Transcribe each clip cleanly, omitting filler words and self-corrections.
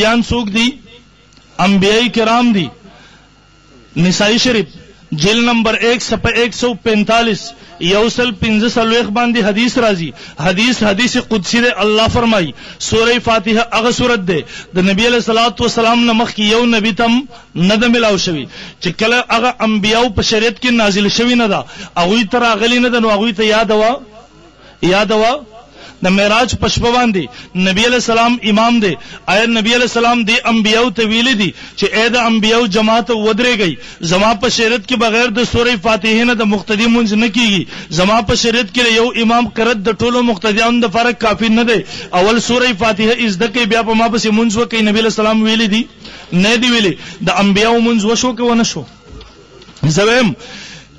بیان سوق دی انبیاء کرام دی نسائی شریف جلد نمبر 1 صفحہ 145 یوسل 15 باندې حدیث راځي. حدیث قدسی دے. اللہ فرمائی سورہ فاتحہ اغه سورت دے د نبی علیہ الصلوۃ والسلام نمخ کی یو نبی تم ند ملاو شوی چې کله اغه انبیاء په شریعت کې نازل شوی نه دا اغه تر اغلی نه د نو اغه ته یاد وا د معراج پشپ باندې نبی علیہ السلام امام دے. آیا نبی علیہ السلام دی انبیاء ته ویل دي چې اے د انبیاء جماعت ودرے گئی زما په شریعت کې بغیر د سورہ فاتحه نه د مقتدی منځ نه کیږي. زما په شریعت کې یو امام قرت د ټولو مقتدیانو د فرق کافی نه دی. اول سورہ فاتحه از د کې بیا په ما پسې منځ وکي نبی علیہ السلام ویل دي نه دی ویلي د انبیاء منځ وشو کې ونه شو. زویم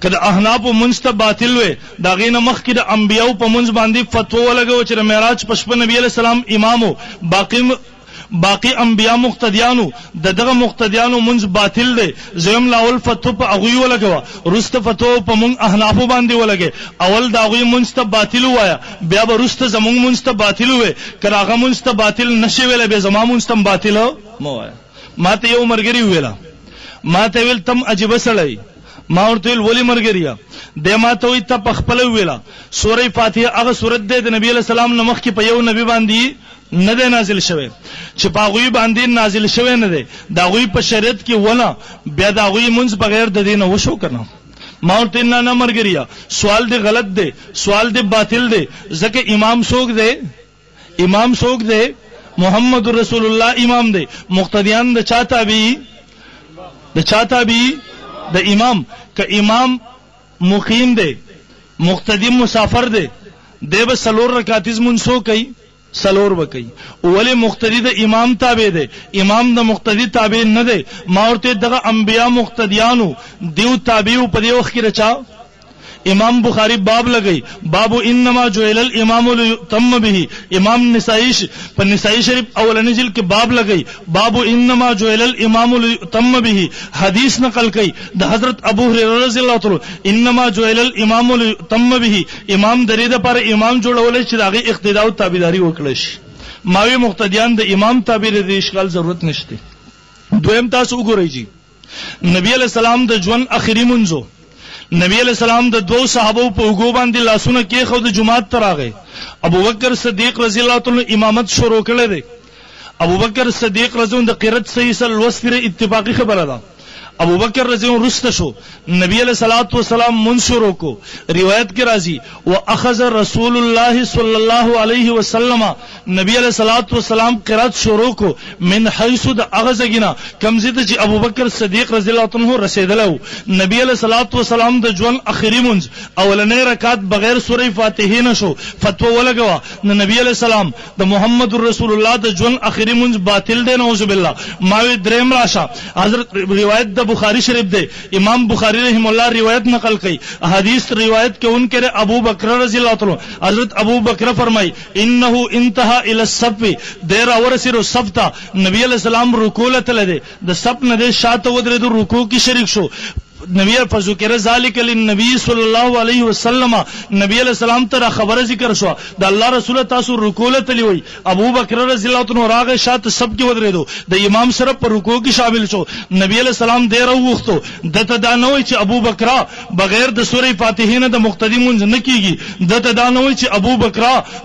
کله احناف منځ ته باطل وي دا غینه مخ کې د انبیاء په منځ باندې فتوا ولګو چې معراج پشپ نبی علیہ السلام امامو باقی انبیاء مقتدیانو دغه مقتدیانو منځ باطل دی. زم لاول فتوا په اغوی ولګو رست فتوا په مون احناف باندې ولګي اول دا غوی منځ ته باطل وایا بیا به رست زمون منځ ته باطل وي کله هغه منځ ته باطل نشي ویل به زما منځ ته باطل مو وایا. ماته یو مرګري ویلا ماته ویل تم عجیب سړی ما ورته ولی مرګریا د ما ته وي ته پخپل ویلا سورہ فاتحه هغه سورت ده د نبی علیہ السلام نمخ کې په یو نبی باندې نه ده نازل شوه چې پاغوی باندې نازل شوه نه ده دا غوی په شریعت کې ونه بیا دا غوی منځ بغیر د دینه وشو کنه. ما ورته نه مرګریا سوال دی غلط دی سوال دی باطل دی ځکه امام څوک دی محمد رسول الله امام دی مقتدیان د چا تابعی د امام که امام مقیم دے مقتدی مسافر دے دے به سلور رکعاتیز منسو کوي سلور وکي ولی مقتدی د امام تابع دے امام د مقتدی تابع نه دے. ما ورته دغه انبیاء مقتدیانو دیو تابعو په دی وخت کې رچا امام بخاری باب لگئی باب انما جعل الامام لیؤتم به. امام نسائی پر نسائی شریف اولنی جلد کے باب لگئی باب انما جعل الامام لیؤتم به. حدیث نقل کی د حضرت ابو ہریرہ رضی اللہ تعالی انما جعل الامام لیؤتم به امام درید پر امام جوړول چې داغه اقتداء او تابعداري وکړي شي. ماوی مقتدیان د امام تابع د اشکال ضرورت نشته. دویم تاسو وګورئ جی نبی علیہ السلام د ژوند اخیری منځو نبی علیہ السلام د دو صحابو په وګو باندې لاسونه کې خو د جمعات تر راغی. ابو بکر صدیق رضی الله تعالی امامت شروع کړی دی. ابو بکر صدیق رضی الله د قرات صحیح سل وسفر اتفاقی خبره ده. ابو بکر رضی اللہ رست شو نبی علیہ الصلوۃ والسلام منصورو کو روایت کی راضی واخذ رسول اللہ صلی اللہ علیہ وسلم نبی علیہ الصلوۃ والسلام قرات شروع کو من حيث اغزگنا کمزید چې ابو بکر صدیق رضی اللہ عنہ رسیدلو نبی علیہ الصلوۃ والسلام د ژوند اخیری منځ اولنې رکعت بغیر سورہ فاتحه نشو فتوا ولګوا نبی علیہ السلام د محمد رسول الله د ژوند اخیری منځ باطل دی نعوذ بالله. ماوی دریم راشا حضرت روایت بخاری شریف دے امام بخاری رحم اللہ روایت نقل کی حدیث روایت کے ان کے ابو بکر رضی اللہ عنہ حضرت ابو بکر فرمائی انه انتہا الى الصف دیر ورسر الصف تا نبی علیہ السلام رکوع لته دے د صف نه دے شاته ودرے دو رکوع کی شریک شو نبی فذکر ذالک للنبی صلی الله علیه وسلم نبی علیہ السلام تر خبر ذکر شو د الله رسول تاسو رکوع لته وی ابو بکر رضی الله عنه راغه شات سب کی ودرې دو د امام سره پر رکوع کی شامل شو نبی علیہ السلام دې راوختو دته دا نه وی چې ابو بکر بغیر د سورې فاتحه نه د مقتدی مونږ نه کیږي دته دا نه وی چې ابو بکر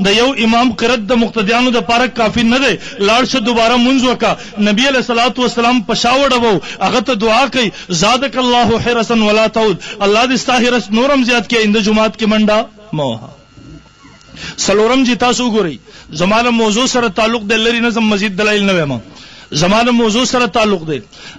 د یو امام قرات د مقتدیانو د پاره کافی نه دی لاړ شه دوباره مونږ وکا نبی علیہ الصلوۃ والسلام پښاوړو هغه ته دعا کوي زادک الله حرسن ولا تعود اللہ دې ستا حرس نورم زیات کې اند جمعات کې منډه موها. سلورم جی تاسو ګورئ زمانه موضوع سره تعلق د لری نظم مزید دلایل نه وایم زمانه موضوع سره تعلق دی.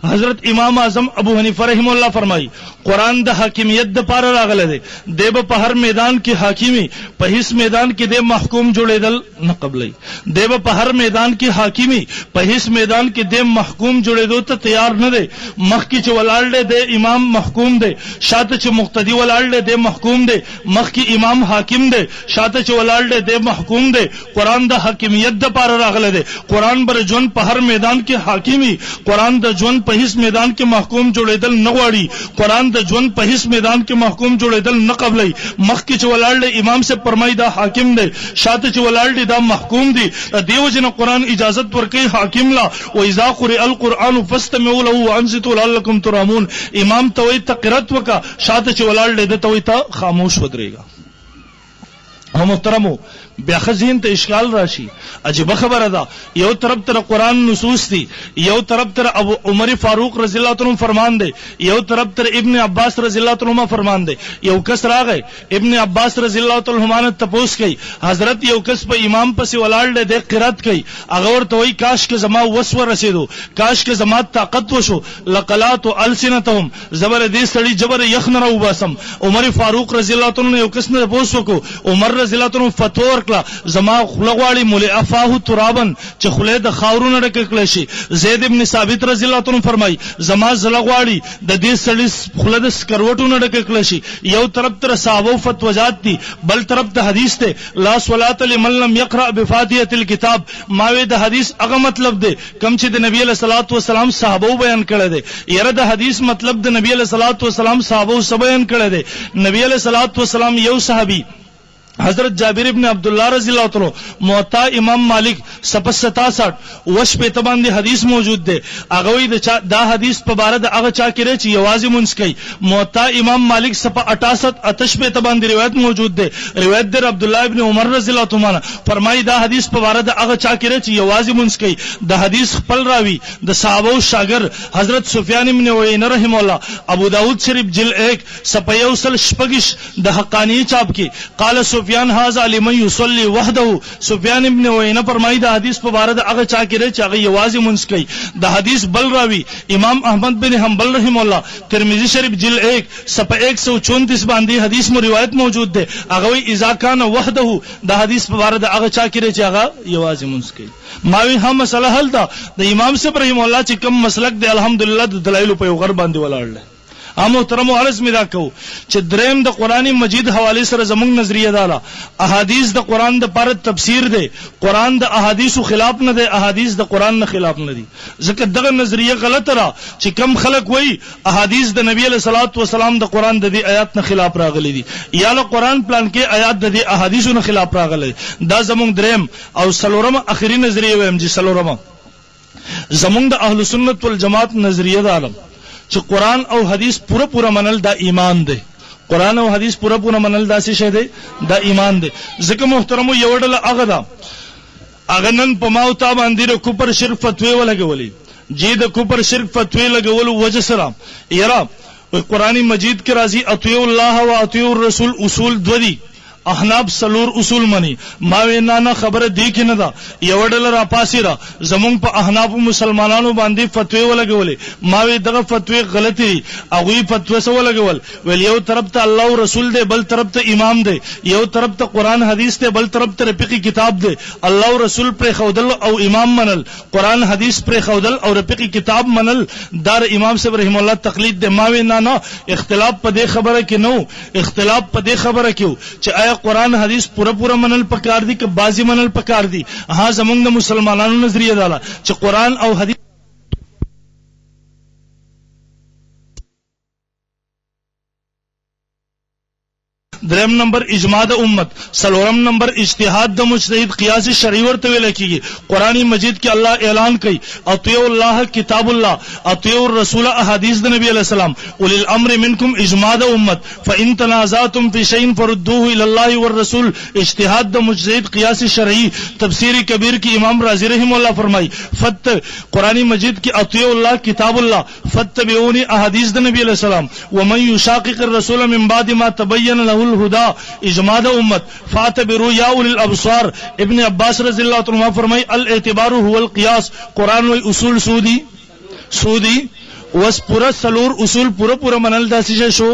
حضرت امام اعظم ابو حنیفه رحم الله فرمای قرآن د حاکمیت د پاره راغله دی د په هر میدان کې حاکمی په هیڅ میدان کې د محکوم جوړېدل نه قبلای د په هر میدان کې حاکمی په هیڅ میدان کې د محکوم جوړېدو ته تیار نه دی. مخکې چې ولاړ دی امام محکوم دی شاته چې مقتدی ولاړ دی محکوم دی مخکې امام حاکم دی شاته چې ولاړ دی محکوم دی. قرآن د حاکمیت د پاره راغله دی قرآن بر جون په هر میدان میدان کې حاکمی، قران د ژوند په هیڅ میدان کې محکوم جوړېدل نه غواړي، قران د ژوند په هیڅ میدان کې محکوم جوړېدل نه قبلای. مخکې چې ولاړ دی امام سے فرمایي دا حاکم دی، شاته چې ولاړ دی دا محکوم دی. دیو جن قران اجازت ورکړي حاکم لا و اذا قرئ القران فاستمعوا له وانصتوا لعلكم ترحمون. امام ته وي تقرات وکا، شاته چې ولاړ دی ته وي ته خاموش ودرېږه. محترمو بیا خزین ته اشکال راشي، عجیب خبره ده. یو طرف تر قران نصوص دي، یو طرف تر ابو عمر فاروق رضی الله عنه فرمان دی، یو طرف تر ابن عباس رضی الله عنه فرمان دی. یو کس راغی ابن عباس رضی الله عنه تپوس کوي، حضرت یو کس په امام پسې ولاړ دی قرات کوي، هغه ورته وایي کاش کې زما وس ورسېدو، کاش کې زما طاقت وشو، لقلات السنتهم زبر دې سړي جبر یخ نه راوباسم. عمر فاروق رضی الله عنه یو کس نه تپوس وکړو، عمر رضی الله عنه فتوا زما خلغواړي مولع افاه ترابن چې خله د خاورونو ډک کړل شي. زید ابن ثابت رضی الله عنه فرمای زما زلغواړي د دې سړي خله د سکروټونو ډک کړل شي. یو طرف تر صحابه فتواجات دي، بل طرف ته حدیث ته لا صلاه لمن لم يقرأ بفاتحه الكتاب. ماوي د حدیث هغه مطلب دی کم چې د نبی له صلوات و سلام صحابه بیان کړی دی. یره د حدیث مطلب د نبی له صلوات و سلام صحابه سره بیان کړی دی. نبی له صلوات و سلام یو صحابي حضرت جابر ابن عبداللہ رضی اللہ عنہ موطا امام مالک صفحہ 67 وش په تباندې حدیث موجود دی. هغه وی دا حدیث په باره د هغه چا کې چې یوازې منځ کوي. موطا امام مالک صفحہ 68 اتش په تباندې روایت موجود دی. روایت در عبد الله ابن عمر رضی اللہ عنہ فرمایي دا حدیث په باره د هغه چا کې چې یوازې منځ کوي. د حدیث خپل راوی د صحابه او شاګرد حضرت سفیان ابن عیینه رحم الله ابو داود شریف جلد 1 صفحہ 1 د حقانی چاپ کې قال سفیان هذا لمن يصلي وحده. سفیان ابن عیینه فرمایي دا حدیث په باره د هغه چا کې چې هغه یوازې منځ کوي. د حدیث بل راوی امام احمد بن حنبل رحم الله ترمذی شریف جلد 1 صفحہ 134 باندې حدیث مو روایت موجود ده. هغه وی اذا كان وحده دا حدیث په باره د هغه چا کې چې هغه یوازې منځ کوي. ماوی هم مسله حل ده د امام صاحب رحم الله چې کوم مسلک دی الحمدلله د دلایل په یو غر باندې ولاړ دی. محترم عرض می دا کو چې دریم د قران مجید حواله سره زموږ نظریه داله احادیث د قران د پر تفسیر دی. قران د احادیثو خلاف نه دی، احادیث د قران نه خلاف نه دي. ځکه دغه نظریه غلطه را چې کم خلک وای احادیث د نبی له صلوات و سلام د قران د دې آیات نه خلاف راغلي دي، یا له قران پلان کې آیات د دې احادیثو نه خلاف راغلي. دا زموږ دریم او سلورم اخري نظریه ویم چې سلورم زموږ د اهل سنت والجماعت نظریه ده چې قرآن او حدیث پورا منل دا ایمان دی. قرآن او حدیث پورا منل دا څه شی دی؟ دا ایمان دی. ځکه محترمو یو ډول هغه ده هغه نن په ما او تا باندې د کفر شرک فتوی ولګولې جې د کفر شرک فتوی لګول وجه سره یرا قرآن مجید کې راځي اطیعوا الله و اطیعوا الرسول اصول دو دي. احناب سلور اصول منی ما وینا نه خبره دی کې نه دا یو ډل را پاسې را زمونږ په احناب مسلمانانو باندې فتوی ولګولې. ما وی دغه فتوی غلطی هغه فتوی سره ولګول ویل یو طرف ته الله او رسول دی، بل طرف ته امام دی، یو طرف ته قران حدیث دی، بل طرف ته فقہی کتاب دی. الله او رسول پر خودل او امام منل، قران حدیث پر خودل او فقہی کتاب منل دار امام صاحب رحم الله تقلید دی. ما وینا نه اختلاف په دې خبره کې نو، اختلاف په دې خبره کې چې آیا قرآن حدیث پورا منل پکار دی که بازی منل پکار دی. ها زمونږ د مسلمانانو نظریه ده چې قرآن او حدیث دریم نمبر اجماع د امت، سلورم نمبر اجتهاد د مجتهد قیاس شرعی ورته ویل کیږي. قرآن مجید کې الله اعلان کوي اطیعوا الله کتاب الله، اطیعوا الرسول احادیث د نبی علیہ السلام، اولی الامر منکم اجماع د امت، فان تنازعتم فی شیء فردوه الی الله والرسول. اجتهاد د مجتهد قیاس شرعی تفسیر کبیر کی امام رازی رحم الله فرمای قرآن مجید کی اطیعوا الله کتاب الله فتبعونی احادیث د نبی علیہ السلام، ومن یشاقق الرسول من بعد ما تبین له الهدى اجماع د امت فاعتبروا یا اولی الابصار. ابن عباس رضی اللہ عنہ فرمای الاعتبار هو القياس. قرآن و اصول سودی وس پورا سلور اصول پورا منل داسې شو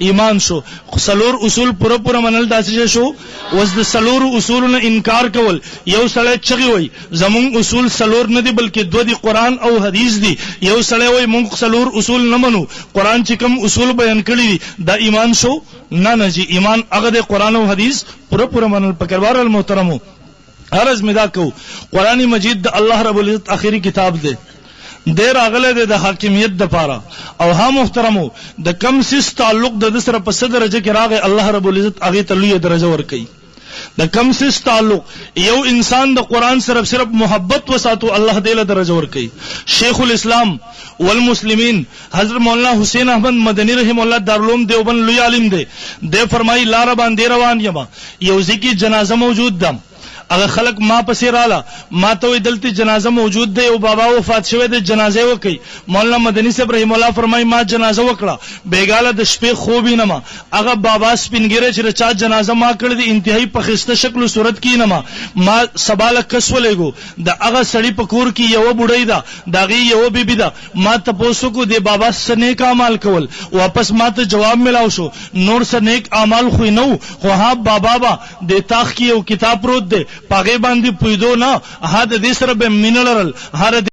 ایمان شو. سلور اصول پورا منل داسې شو. وس د سلور اصول نه انکار کول یو سړی چغي وای زمون اصول سلور نه دي بلکې دو دي قرآن او حدیث دي. یو سړی وای مونږ سلور اصول نه منو، قرآن چې کوم اصول بیان کړی دي دا ایمان شو؟ نه جی، ایمان هغه د قرآن او حدیث پورا منل پکار. المحترمو عرض مدا کو قرآن مجید د الله رب العزت آخری کتاب ده. دیر اغله د حاکمیت د پاره او ها محترمو د کم سیس تعلق د سره په صدر درجه کې راغی الله رب العزت هغه ته لوی درجه ورکړي د کم سیس تعلق یو انسان د قران سره صرف محبت وساتو الله دې له درجه ورکړي شیخ الاسلام والمسلمین حضرت مولانا حسین احمد مدنی رحم الله دارالعلوم دیوبند لوی عالم دی د فرمایي لار باندې روان یم یو ځکه جنازه موجود ده اگر خلق ما پسې رااله ما ته دلته جنازه موجود دی او بابا وفات شوی د جنازه وکي مولانا مدنی صاحب رحم الله فرمای ما جنازه وکړه بیګاله د شپې خوب نه ما هغه بابا سپینګره چې چا جنازه ما کړی د انتهایی په خسته شکل او صورت کې نه ما سباله کسولېګو د هغه سړی په کور کې یو بډای دا دغه یو بیبي دا ما ته پوسو کو د بابا سره نیک اعمال کول واپس ما ته جواب ملاو شو نور سره نیک اعمال خو نو خو ها بابا با د تاخ کې یو کتاب پروت دی پاګې باندې پویدو نه ها د دې سره به مینلرل هر